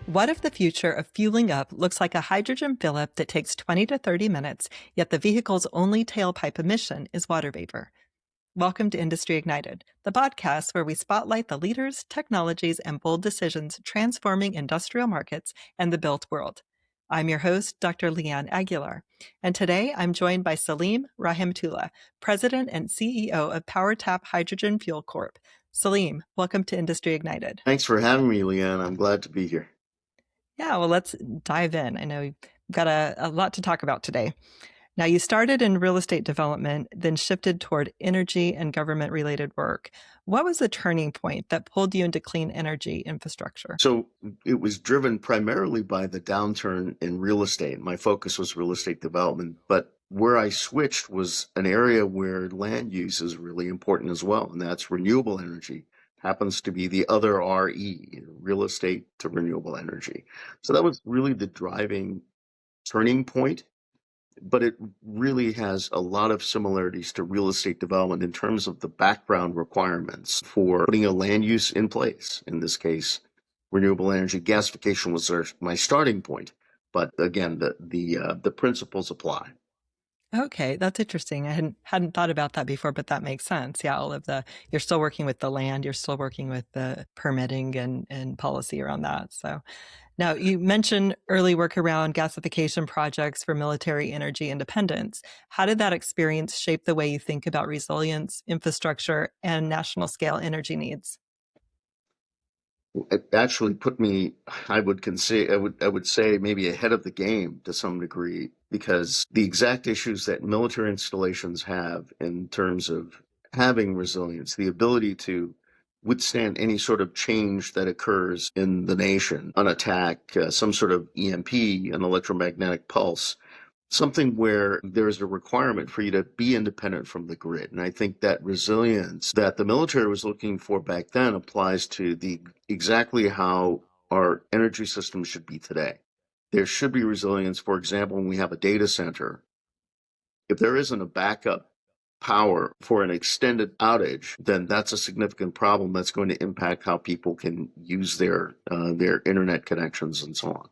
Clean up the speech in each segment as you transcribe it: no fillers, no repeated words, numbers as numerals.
What if the future of fueling up looks like a hydrogen fill-up that takes 20 to 30 minutes, yet the vehicle's only tailpipe emission is water vapor? Welcome to Industry Ignited, the podcast where we spotlight the leaders, technologies, and bold decisions transforming industrial markets and the built world. I'm your host, Dr. Leeanne Aguilar, and today I'm joined by Salim Rahemtulla, President and CEO of PowerTap Hydrogen Fuel Corp. Salim, welcome to Industry Ignited. Thanks for having me, Leanne. I'm glad to be here. Yeah, well, let's dive in. I know we've got a lot to talk about today. Now, you started in real estate development, then shifted toward energy and government related work. What was the turning point that pulled you into clean energy infrastructure? So it was driven primarily by the downturn in real estate. My focus was real estate development, but where I switched was an area where land use is really important as well, and that's renewable energy. Happens to be the other RE, real estate to renewable energy. So that was really the driving turning point. But it really has a lot of similarities to real estate development in terms of the background requirements for putting a land use in place. In this case, renewable energy gasification was my starting point. But again, the principles apply. Okay, that's interesting. I hadn't thought about that before, but that makes sense. Yeah, you're still working with the land, you're still working with the permitting and policy around that. So now you mentioned early work around gasification projects for military energy independence. How did that experience shape the way you think about resilience, infrastructure, and national scale energy needs? It actually put me, I would say maybe ahead of the game to some degree, because the exact issues that military installations have in terms of having resilience, the ability to withstand any sort of change that occurs in the nation, an attack, some sort of EMP, an electromagnetic pulse, something where there's a requirement for you to be independent from the grid. And I think that resilience that the military was looking for back then applies to exactly how our energy system should be today. There should be resilience. For example, when we have a data center, if there isn't a backup power for an extended outage, then that's a significant problem that's going to impact how people can use their internet connections and so on.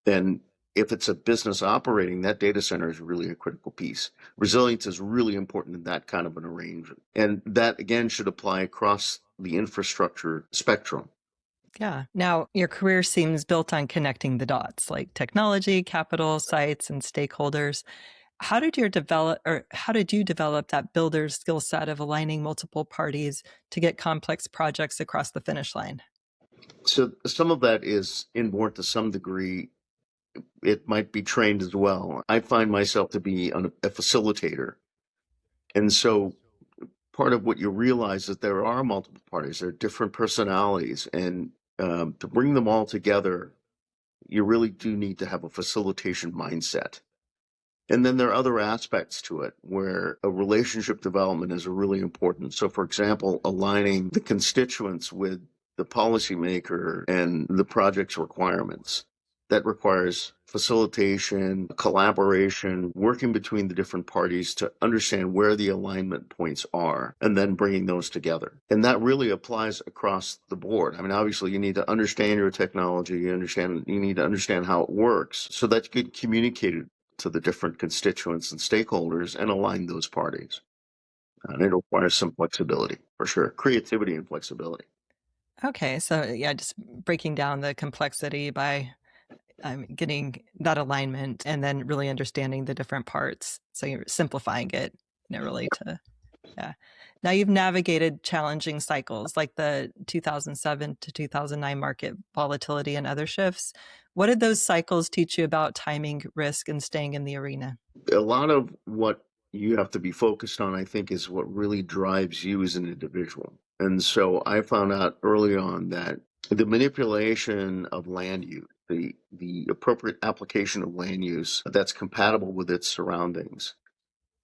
Then if it's a business operating, that data center is really a critical piece. Resilience is really important in that kind of an arrangement. And that, again, should apply across the infrastructure spectrum. Yeah. Now, your career seems built on connecting the dots, like technology, capital, sites, and stakeholders. How did you develop that builder's skill set of aligning multiple parties to get complex projects across the finish line? So some of that is inborn to some degree. It might be trained as well. I find myself to be a facilitator. And so part of what you realize is there are multiple parties, there are different personalities, and to bring them all together, you really do need to have a facilitation mindset. And then there are other aspects to it where a relationship development is really important. So, for example, aligning the constituents with the policymaker and the project's requirements. That requires facilitation, collaboration, working between the different parties to understand where the alignment points are, and then bringing those together. And that really applies across the board. I mean, obviously, you need to understand your technology, you need to understand how it works so that you can communicate it to the different constituents and stakeholders and align those parties. And it requires some flexibility, for sure, creativity and flexibility. Okay, so yeah, just breaking down the complexity by getting that alignment and then really understanding the different parts. So you're simplifying it, really yeah. Now you've navigated challenging cycles like the 2007 to 2009 market volatility and other shifts. What did those cycles teach you about timing, risk, and staying in the arena? A lot of what you have to be focused on, I think, is what really drives you as an individual. And so I found out early on that the manipulation of land use, the appropriate application of land use that's compatible with its surroundings,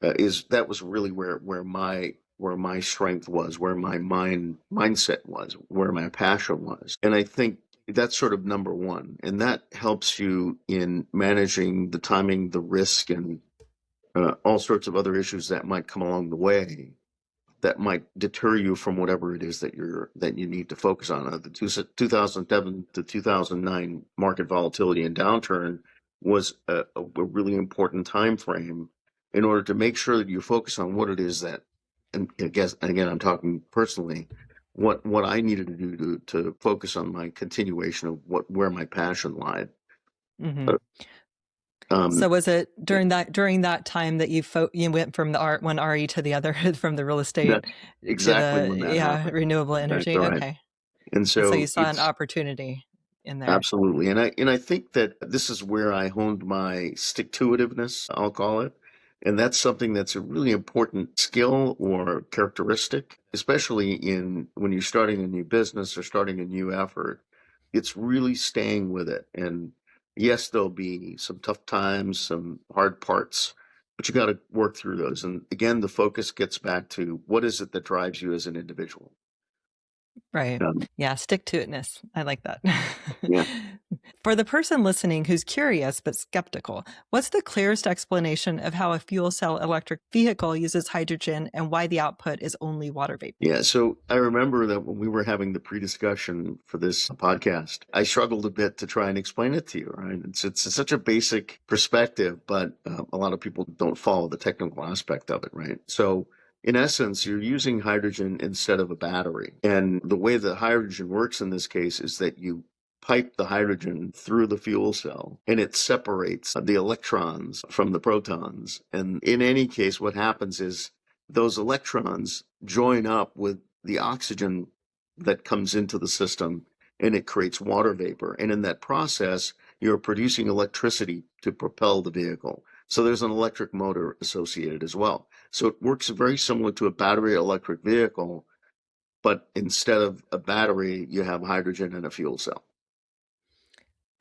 that was really where my strength was, where my mindset was, where my passion was. And I think that's sort of number one. And that helps you in managing the timing, the risk, and all sorts of other issues that might come along the way. that might deter you from whatever it is that you need to focus on. The 2007 to 2009 market volatility and downturn was a really important time frame in order to make sure that you focus on what it is that, and I guess, and again, I'm talking personally, what I needed to do to focus on my continuation of where my passion lied. Mm-hmm. So was it during that time that you went from the one RE to the other, from the real estate That's to exactly when that the happened. renewable That's energy? right. Okay. And And so so you saw an it's opportunity in there. absolutely, and I think that this is where I honed my stick-to-itiveness, I'll call it, and that's something that's a really important skill or characteristic, especially in when you're starting a new business or starting a new effort. It's really staying with it. And yes, there'll be some tough times, some hard parts, but you got to work through those. And again, the focus gets back to what is it that drives you as an individual. Right. Yeah, stick-to-itness. I like that. Yeah. For the person listening who's curious but skeptical, what's the clearest explanation of how a fuel cell electric vehicle uses hydrogen and why the output is only water vapor? Yeah, so I remember that when we were having the pre-discussion for this podcast, I struggled a bit to try and explain it to you, right? It's such a basic perspective, but a lot of people don't follow the technical aspect of it, right? So in essence, you're using hydrogen instead of a battery. And the way that hydrogen works in this case is that you pipe the hydrogen through the fuel cell and it separates the electrons from the protons. And in any case, what happens is those electrons join up with the oxygen that comes into the system and it creates water vapor. And in that process, you're producing electricity to propel the vehicle. So there's an electric motor associated as well. So it works very similar to a battery electric vehicle, but instead of a battery, you have hydrogen and a fuel cell.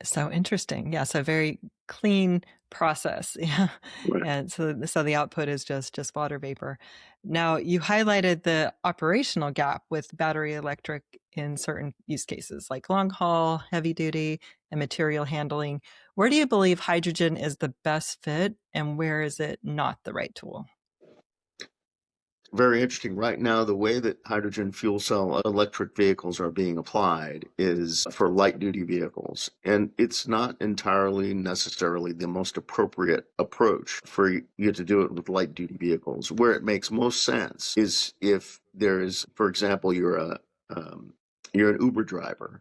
So interesting. Yeah, so very clean process. Yeah. Right. And so the output is just water vapor. Now, you highlighted the operational gap with battery electric in certain use cases like long haul, heavy duty, and material handling. Where do you believe hydrogen is the best fit and where is it not the right tool? Very interesting. Right now, the way that hydrogen fuel cell electric vehicles are being applied is for light duty vehicles. And it's not entirely necessarily the most appropriate approach for you to do it with light duty vehicles. Where it makes most sense is if there is, for example, you're an Uber driver,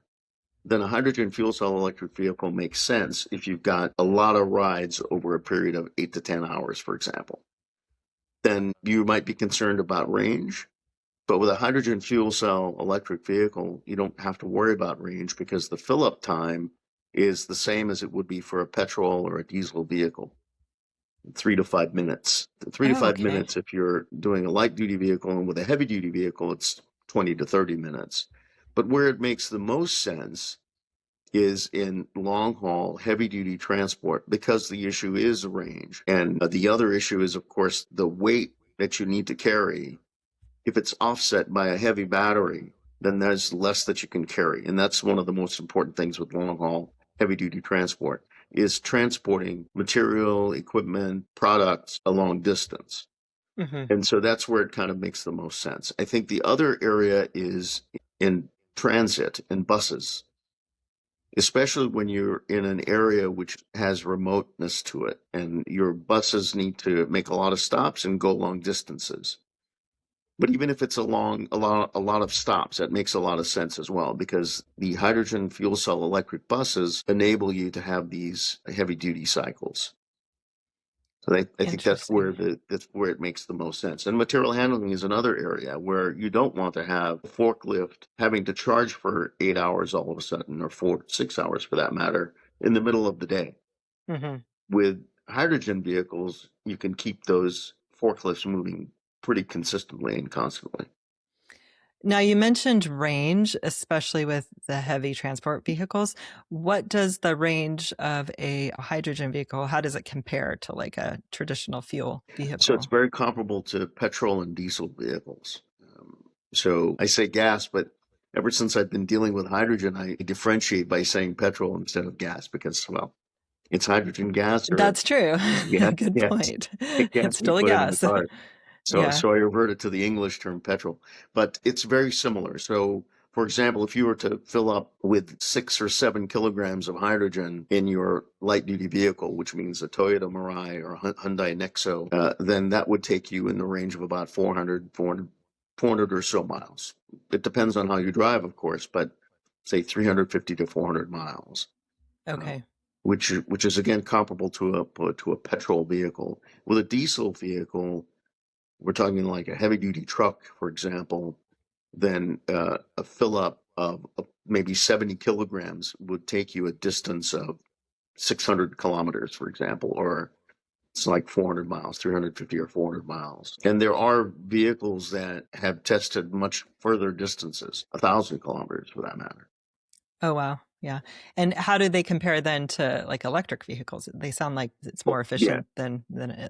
then a hydrogen fuel cell electric vehicle makes sense if you've got a lot of rides over a period of 8 to 10 hours, for example. Then you might be concerned about range. But with a hydrogen fuel cell electric vehicle, you don't have to worry about range because the fill up time is the same as it would be for a petrol or a diesel vehicle. 3 to 5 minutes. 3 to 5 minutes if you're doing a light duty vehicle, and with a heavy duty vehicle, it's 20 to 30 minutes. But where it makes the most sense is in long haul, heavy duty transport, because the issue is range. And the other issue is, of course, the weight that you need to carry. If it's offset by a heavy battery, then there's less that you can carry. And that's one of the most important things with long haul, heavy duty transport, is transporting material, equipment, products a long distance. Mm-hmm. And so that's where it kind of makes the most sense. I think the other area is in transit and buses, especially when you're in an area which has remoteness to it and your buses need to make a lot of stops and go long distances. But even if it's a lot of stops, that makes a lot of sense as well, because the hydrogen fuel cell electric buses enable you to have these heavy duty cycles. So I think that's where it makes the most sense. And material handling is another area where you don't want to have a forklift having to charge for 8 hours all of a sudden, or 6 hours for that matter, in the middle of the day. Mm-hmm. With hydrogen vehicles, you can keep those forklifts moving pretty consistently and constantly. Now, you mentioned range, especially with the heavy transport vehicles. What does the range of a hydrogen vehicle, how does it compare to like a traditional fuel vehicle? So it's very comparable to petrol and diesel vehicles. So I say gas, but ever since I've been dealing with hydrogen, I differentiate by saying petrol instead of gas because, well, it's hydrogen gas. That's true. Yeah, Good yeah, point. gas It's we still a put into the gas. car. Yeah. So I reverted to the English term petrol, but it's very similar. So, for example, if you were to fill up with 6 or 7 kilograms of hydrogen in your light duty vehicle, which means a Toyota Mirai or a Hyundai Nexo, then that would take you in the range of about 400 or so miles. It depends on how you drive, of course, but say 350 to 400 miles. Okay. Which is again comparable to a petrol vehicle. With a diesel vehicle, we're talking like a heavy duty truck, for example, then a fill up of maybe 70 kilograms would take you a distance of 600 kilometers, for example, or it's like 400 miles, 350 or 400 miles. And there are vehicles that have tested much further distances, 1,000 kilometers for that matter. Oh, wow. Yeah. And how do they compare then to like electric vehicles? They sound like it's more Yeah. efficient than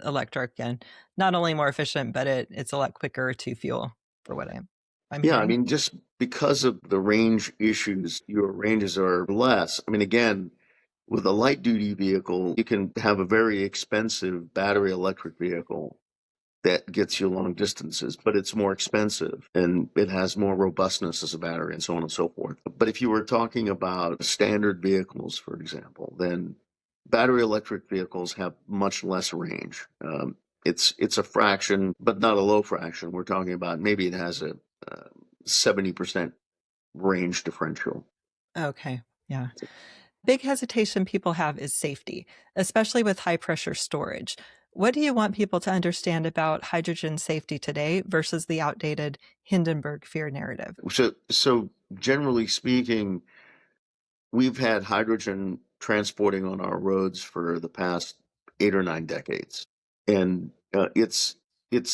electric, and not only more efficient, but it's a lot quicker to fuel for what I'm Yeah, I hearing. mean, just because of the range issues, your ranges are less. I mean, again, with a light duty vehicle, you can have a very expensive battery electric vehicle that gets you long distances, but it's more expensive and it has more robustness as a battery and so on and so forth. But if you were talking about standard vehicles, for example, then battery electric vehicles have much less range. It's a fraction, but not a low fraction. We're talking about maybe it has a 70% range differential. Okay. Yeah. Big hesitation people have is safety, especially with high pressure storage. What do you want people to understand about hydrogen safety today versus the outdated Hindenburg fear narrative? So generally speaking, we've had hydrogen transporting on our roads for the past 8 or 9 decades, and it's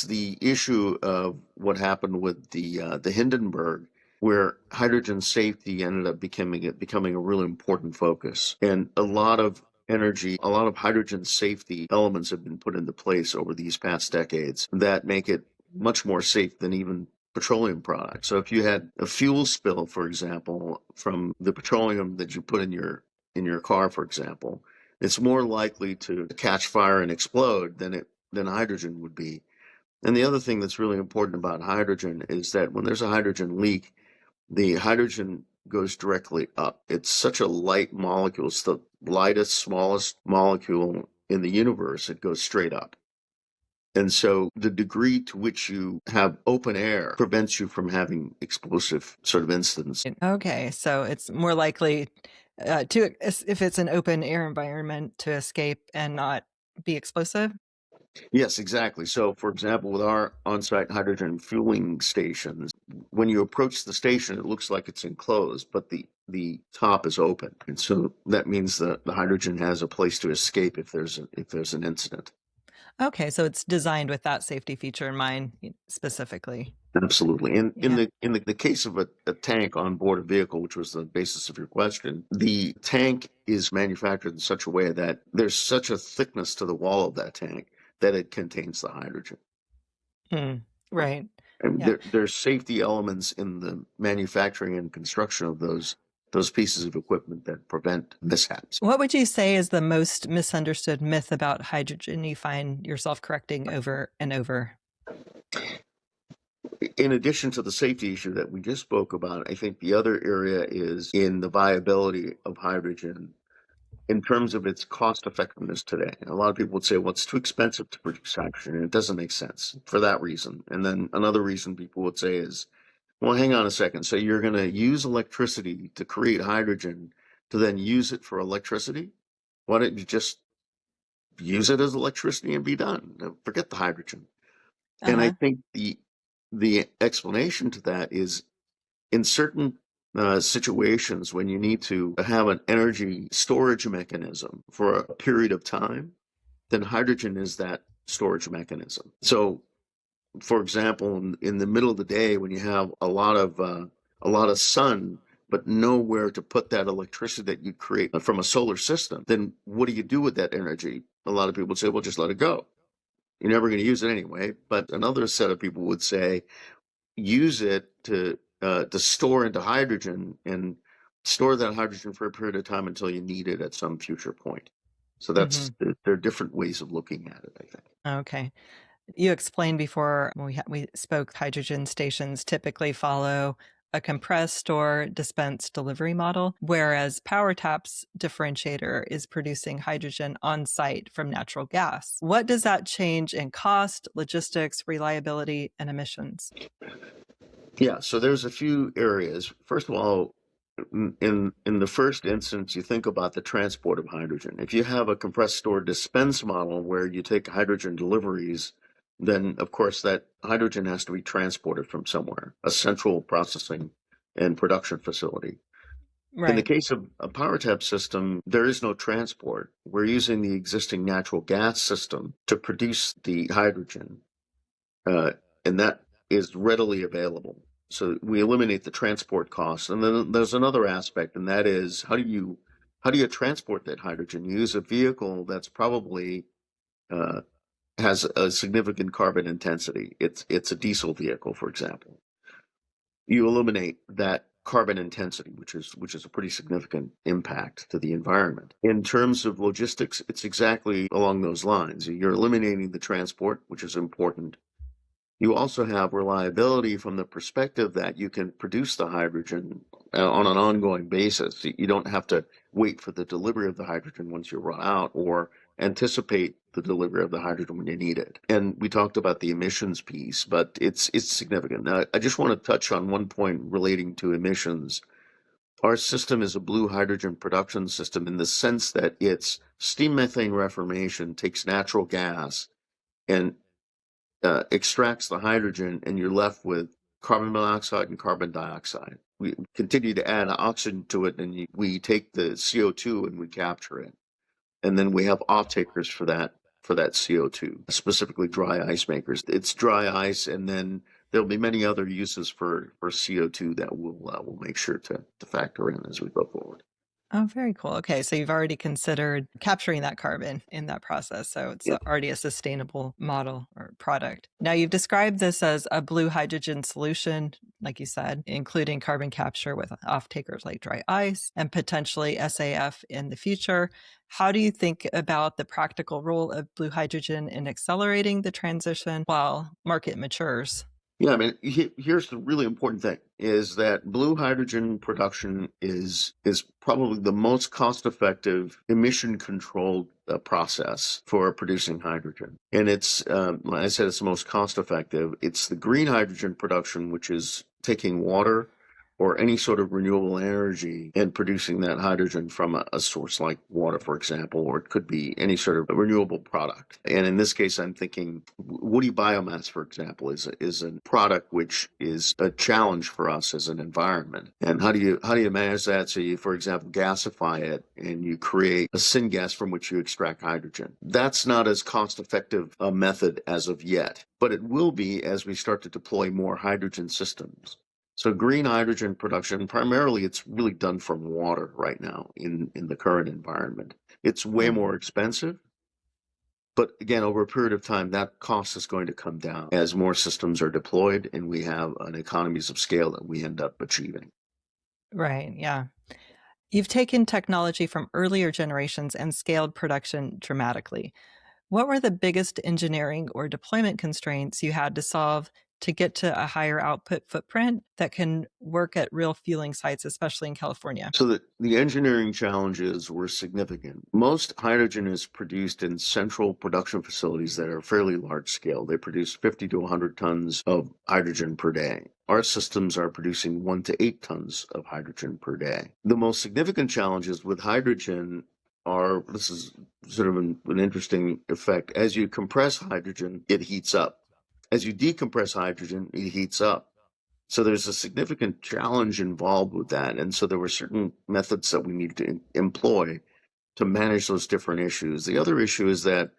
the issue of what happened with the Hindenburg, where hydrogen safety ended up becoming a really important focus, and a lot of energy, a lot of hydrogen safety elements have been put into place over these past decades that make it much more safe than even petroleum products. So if you had a fuel spill, for example, from the petroleum that you put in your car, for example, it's more likely to catch fire and explode than hydrogen would be. And the other thing that's really important about hydrogen is that when there's a hydrogen leak, the hydrogen goes directly up. It's such a light molecule. It's the lightest, smallest molecule in the universe. It goes straight up. And so the degree to which you have open air prevents you from having explosive sort of incidents. Okay, so it's more likely to, if it's an open air environment, to escape and not be explosive. Yes, exactly. So, for example, with our on-site hydrogen fueling stations, when you approach the station, it looks like it's enclosed, but the top is open. And so that means the hydrogen has a place to escape if there's an incident. Okay, so it's designed with that safety feature in mind specifically. Absolutely. And in Yeah. the case of a tank on board a vehicle, which was the basis of your question, the tank is manufactured in such a way that there's such a thickness to the wall of that tank that it contains the hydrogen. Hmm. Right. And Yeah. there's safety elements in the manufacturing and construction of those pieces of equipment that prevent mishaps. What would you say is the most misunderstood myth about hydrogen you find yourself correcting over and over? In addition to the safety issue that we just spoke about, I think the other area is in the viability of hydrogen in terms of its cost effectiveness today. And a lot of people would say, well, it's too expensive to produce hydrogen, and it doesn't make sense for that reason. And then another reason people would say is, well, hang on a second. So you're going to use electricity to create hydrogen to then use it for electricity? Why don't you just use it as electricity and be done? Forget the hydrogen. And I Uh-huh. think the explanation to that is in certain situations when you need to have an energy storage mechanism for a period of time, then hydrogen is that storage mechanism. So, for example, in the middle of the day when you have a lot of sun, but nowhere to put that electricity that you create from a solar system, then what do you do with that energy? A lot of people would say, well, just let it go. You're never going to use it anyway. But another set of people would say, use it to store into hydrogen and store that hydrogen for a period of time until you need it at some future point. So Hmm. there are different ways of looking at it, I think. Okay. You explained before when we spoke, hydrogen stations typically follow a compressed or dispensed delivery model, whereas PowerTap's differentiator is producing hydrogen on site from natural gas. What does that change in cost, logistics, reliability, and emissions? Yeah, so there's a few areas. First of all, in the first instance, you think about the transport of hydrogen. If you have a compressed store dispense model where you take hydrogen deliveries, then of course that hydrogen has to be transported from somewhere, a central processing and production facility. In the Right. case of a PowerTap system, there is no transport. We're using the existing natural gas system to produce the hydrogen, uh, and that is readily available. So we eliminate the transport costs. And then there's another aspect, and that is how do you transport that hydrogen? You use a vehicle that's probably uh, has a significant carbon intensity. It's a diesel vehicle, for example. You eliminate that carbon intensity, which is a pretty significant impact to the environment. In terms of logistics, it's exactly along those lines. You're eliminating the transport, which is important. You also have reliability from the perspective that you can produce the hydrogen on an ongoing basis. You don't have to wait for the delivery of the hydrogen once you run out, or anticipate the delivery of the hydrogen when you need it. And we talked about the emissions piece, but it's significant. Now, I just want to touch on one point relating to emissions. Our system is a blue hydrogen production system in the sense that its steam methane reformation takes natural gas and extracts the hydrogen, and you're left with carbon monoxide and carbon dioxide. We continue to add oxygen to it, and we take the CO2 and we capture it, and then we have off takers for that CO2, specifically dry ice makers. It's dry ice, and then there'll be many other uses for CO2 that we'll make sure to factor in as we go forward. Oh, very cool. Okay, so you've already considered capturing that carbon in that process. So it's Yeah. already a sustainable model or product. Now, you've described this as a blue hydrogen solution, like you said, including carbon capture with off takers like dry ice and potentially SAF in the future. How do you think about the practical role of blue hydrogen in accelerating the transition while market matures? Yeah, I mean, here's the really important thing is that blue hydrogen production is probably the most cost-effective emission-controlled process for producing hydrogen. And like I said, it's the most cost-effective. It's the green hydrogen production, which is taking water or any sort of renewable energy and producing that hydrogen from a source like water, for example, or it could be any sort of renewable product. And in this case, I'm thinking woody biomass, for example, is a product which is a challenge for us as an environment. And how do you manage that? So you, for example, gasify it and you create a syngas from which you extract hydrogen. That's not as cost effective a method as of yet, but it will be as we start to deploy more hydrogen systems. So green hydrogen production, primarily it's really done from water right now in the current environment. It's way more expensive, but again, over a period of time, that cost is going to come down as more systems are deployed and we have an economies of scale that we end up achieving. Right. Yeah. You've taken technology from earlier generations and scaled production dramatically. What were the biggest engineering or deployment constraints you had to solve to get to a higher output footprint that can work at real fueling sites, especially in California? So the engineering challenges were significant. Most hydrogen is produced in central production facilities that are fairly large scale. They produce 50 to 100 tons of hydrogen per day. Our systems are producing 1 to 8 tons of hydrogen per day. The most significant challenges with hydrogen are, this is sort of an interesting effect. As you compress hydrogen, it heats up. As you decompress hydrogen, it heats up. So there's a significant challenge involved with that. And so there were certain methods that we needed to employ to manage those different issues. The other issue is that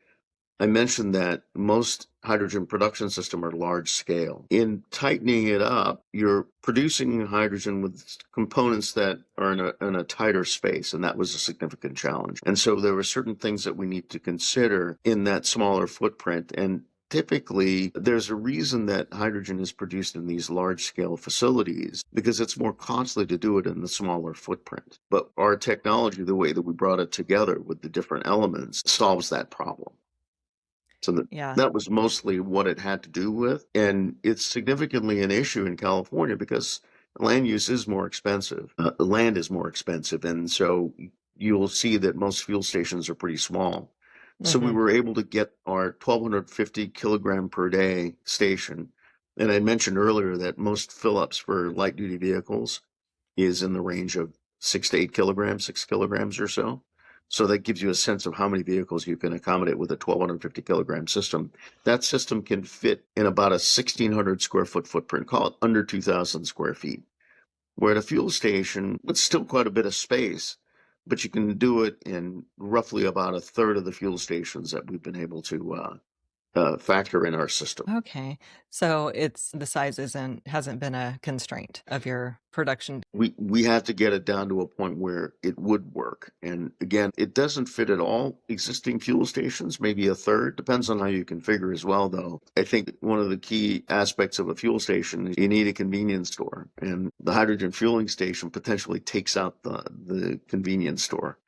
I mentioned that most hydrogen production systems are large scale. In tightening it up, you're producing hydrogen with components that are in a tighter space, and that was a significant challenge. And so there were certain things that we need to consider in that smaller footprint. And typically, there's a reason that hydrogen is produced in these large scale facilities because it's more costly to do it in the smaller footprint. But our technology, the way that we brought it together with the different elements, solves that problem. So Yeah. that was mostly what it had to do with. And it's significantly an issue in California because land use is more expensive. The land is more expensive. And so you'll see that most fuel stations are pretty small. So we Hmm. were able to get our 1,250 kilogram per day station. And I mentioned earlier that most fill ups for light duty vehicles is in the range of 6 to 8 kilograms, 6 kilograms or so. So that gives you a sense of how many vehicles you can accommodate with a 1,250 kilogram system. That system can fit in about a 1,600 square foot footprint, call it under 2,000 square feet. Where at a fuel station, it's still quite a bit of space, but you can do it in roughly about a third of the fuel stations that we've been able to factor in our system. Okay. So it's the size hasn't been a constraint of your production. We had to get it down to a point where it would work. And again, it doesn't fit at all existing fuel stations, maybe a third. Depends on how you configure as well, though. I think one of the key aspects of a fuel station is you need a convenience store. And the hydrogen fueling station potentially takes out the convenience store.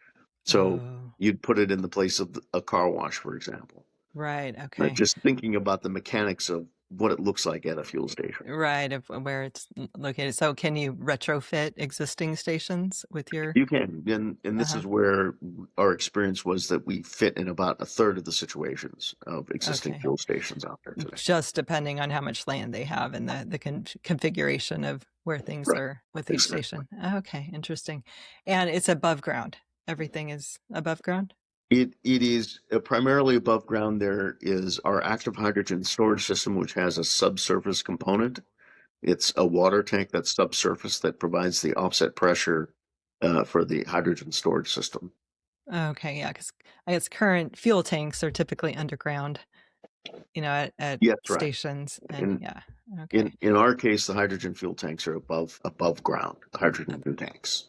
So Oh, you'd put it in the place of a car wash, for example. right. Okay. Just thinking about the mechanics of what it looks like at a fuel station. Right, of where it's located. So can you retrofit existing stations with your You can, and this uh-huh. is where our experience was that we fit in about a third of the situations of existing Okay. fuel stations out there today. Just depending on how much land they have and the configuration of where things Right, are with each exactly. station. Okay, interesting. And it's above ground. Everything is above ground? It is primarily above ground. There is our active hydrogen storage system, which has a subsurface component. It's a water tank that's subsurface that provides the offset pressure for the hydrogen storage system. Okay, yeah, because I guess current fuel tanks are typically underground, at Yes, right. stations and In yeah. Okay. in our case, the hydrogen fuel tanks are above ground. The hydrogen fuel tanks.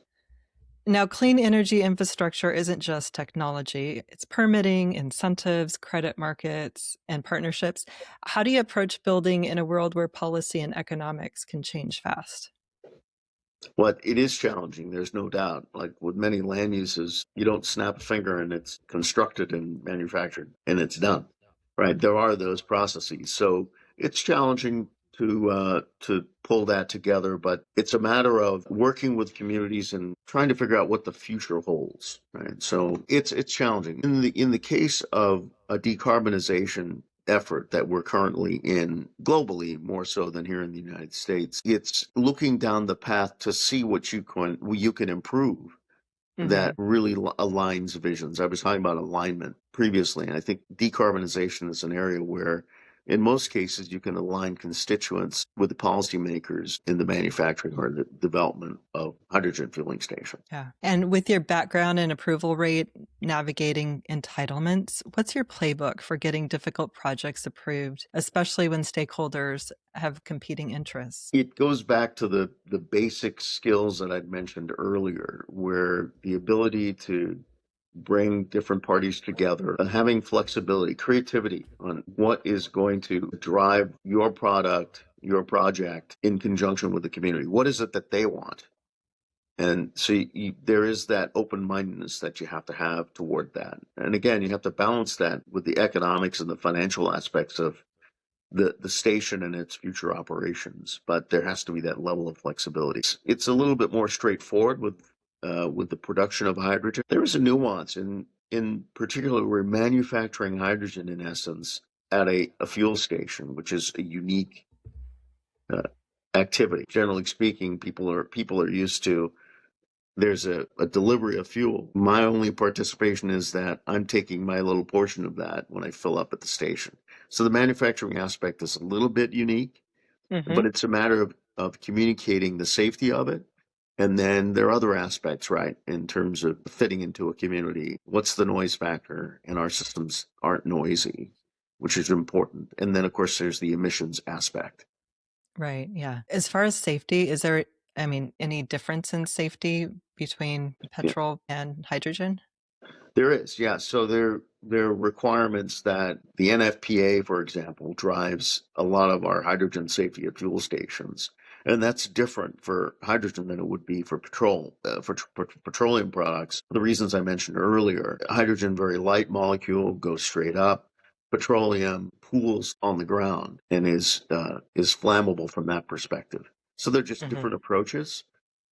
Now, clean energy infrastructure isn't just technology, it's permitting, incentives, credit markets, and partnerships. How do you approach building in a world where policy and economics can change fast? But it is challenging, there's no doubt. Like with many land uses, you don't snap a finger and it's constructed and manufactured and it's done. Right? There are those processes. So it's challenging to pull that together, but it's a matter of working with communities and trying to figure out what the future holds. Right? So it's challenging. In the case of a decarbonization effort that we're currently in globally, more so than here in the United States. It's looking down the path to see what you can improve Hmm. that really aligns visions. I was talking about alignment previously, and I think decarbonization is an area where in most cases you can align constituents with the policymakers in the manufacturing or the development of hydrogen fueling stations. Yeah. And with your background and approval rate navigating entitlements, what's your playbook for getting difficult projects approved, especially when stakeholders have competing interests? It goes back to the basic skills that I'd mentioned earlier, where the ability to bring different parties together, having flexibility, creativity on what is going to drive your product, your project in conjunction with the community. What is it that they want? And so there is that open mindedness that you have to have toward that. And again, you have to balance that with the economics and the financial aspects of the station and its future operations, but there has to be that level of flexibility. It's a little bit more straightforward with the production of hydrogen. There is a nuance in particular we're manufacturing hydrogen in essence at a fuel station, which is a unique uh, activity. Generally speaking, people are used to there's a delivery of fuel. My only participation is that I'm taking my little portion of that when I fill up at the station. So the manufacturing aspect is a little bit unique, Hmm. but it's a matter of communicating the safety of it. And then there are other aspects, right, in terms of fitting into a community. What's the noise factor? And our systems aren't noisy, which is important. And then, of course, there's the emissions aspect. Right. Yeah. As far as safety, is there, I mean, any difference in safety between Yeah. petrol and hydrogen? There is, yeah. So there are requirements that the NFPA, for example, drives a lot of our hydrogen safety at fuel stations, and that's different for hydrogen than it would be for petroleum products. The reasons I mentioned earlier, hydrogen, very light molecule, goes straight up. petroleum pools on the ground and is flammable from that perspective. So they're just different approaches.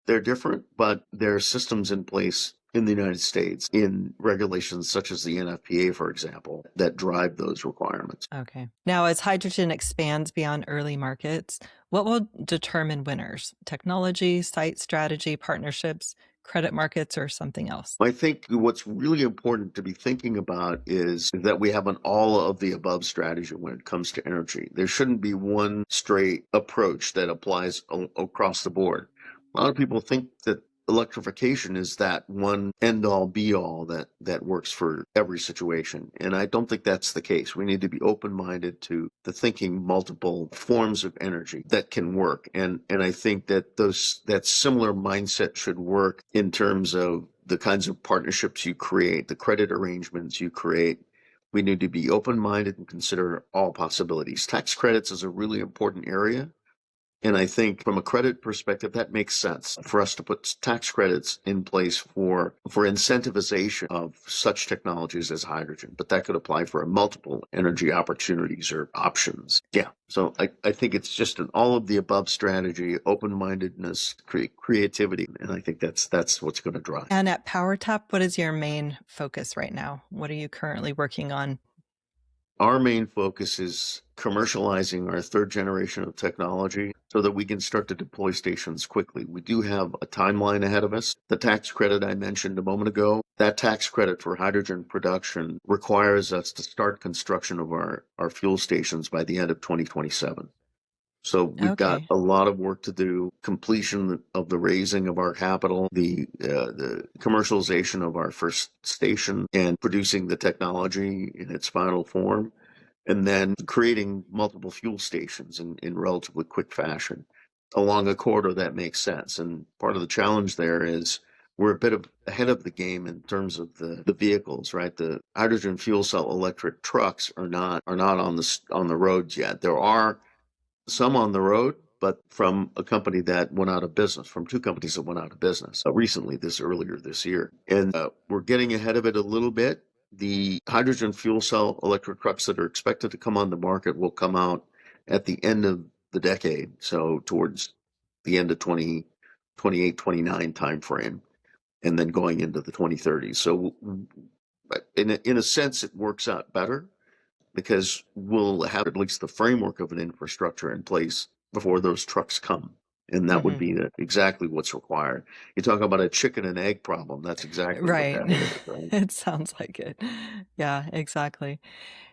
They're different, but there are systems in place in the United States in regulations such as the NFPA, for example, that drive those requirements. Okay. Now, as hydrogen expands beyond early markets, what will determine winners? Technology, site strategy, partnerships, credit markets, or something else? I think what's really important to be thinking about is that we have an all of the above strategy when it comes to energy. There shouldn't be one straight approach that applies across the board. A lot of people think that electrification is that one end all be all that works for every situation. And I don't think that's the case. We need to be open-minded to the thinking multiple forms of energy that can work. And I think that that similar mindset should work in terms of the kinds of partnerships you create, the credit arrangements you create. We need to be open-minded and consider all possibilities. Tax credits is a really important area. And I think from a credit perspective, that makes sense for us to put tax credits in place for incentivization of such technologies as hydrogen, but that could apply for multiple energy opportunities or options. Yeah. So I think it's just an all of the above strategy, open-mindedness, creativity. And I think that's what's going to drive. And at PowerTap, what is your main focus right now? What are you currently working on? Our main focus is commercializing our third generation of technology so that we can start to deploy stations quickly. We do have a timeline ahead of us. The tax credit I mentioned a moment ago, that tax credit for hydrogen production requires us to start construction of our fuel stations by the end of 2027. So we've got a lot of work to do, completion of the raising of our capital, the commercialization of our first station and producing the technology in its final form, and then creating multiple fuel stations in relatively quick fashion along a corridor that makes sense. And part of the challenge there is we're a bit ahead of the game in terms of the vehicles, right? The hydrogen fuel cell electric trucks are not on the roads yet. There are some on the road, but from a company that went out of business, from two companies that went out of business recently, earlier this year. And we're getting ahead of it a little bit. The hydrogen fuel cell electric trucks that are expected to come on the market will come out at the end of the decade, so towards the end of 2028, 29 timeframe, and then going into the 2030s. So in a sense, it works out better, because we'll have at least the framework of an infrastructure in place before those trucks come. And that would be exactly what's required. You talk about a chicken and egg problem. That's exactly what that is. Right? It sounds like it. Yeah, exactly.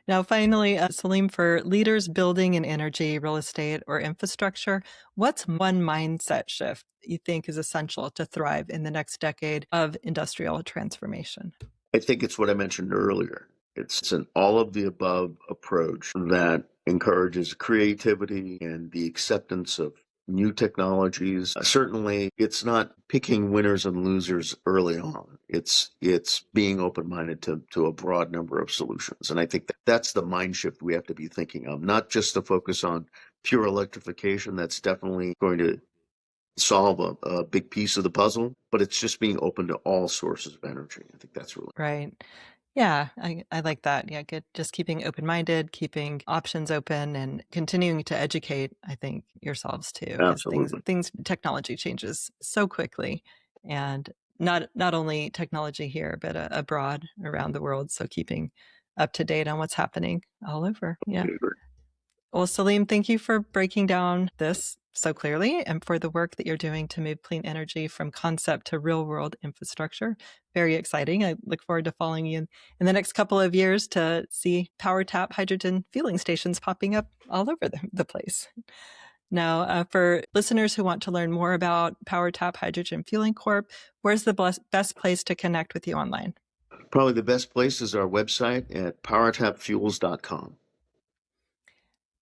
Now, finally, Salim, for leaders building in energy, real estate, or infrastructure, what's one mindset shift you think is essential to thrive in the next decade of industrial transformation? I think it's what I mentioned earlier. It's an all of the above approach that encourages creativity and the acceptance of new technologies. Certainly, it's not picking winners and losers early on. It's being open-minded to a broad number of solutions. And I think that's the mind shift we have to be thinking of, not just to focus on pure electrification. That's definitely going to solve a big piece of the puzzle, but it's just being open to all sources of energy. I think that's really right. Yeah, I like that. Yeah, good. Just keeping open-minded, keeping options open, and continuing to educate, I think, yourselves too, because technology changes so quickly, and not only technology here, but abroad around the world. So keeping up to date on what's happening all over. Yeah. Well, Salim, thank you for breaking down this so clearly and for the work that you're doing to move clean energy from concept to real world infrastructure. Very exciting. I look forward to following you in the next couple of years to see PowerTap hydrogen fueling stations popping up all over the place. Now, for listeners who want to learn more about PowerTap Hydrogen Fueling Corp, where's the best place to connect with you online? Probably the best place is our website at powertapfuels.com.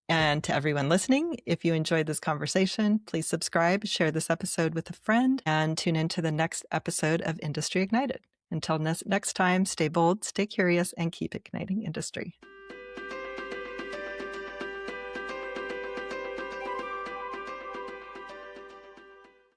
And to everyone listening, if you enjoyed this conversation, please subscribe, share this episode with a friend, and tune in to the next episode of Industry Ignited. Until next time, stay bold, stay curious, and keep igniting industry.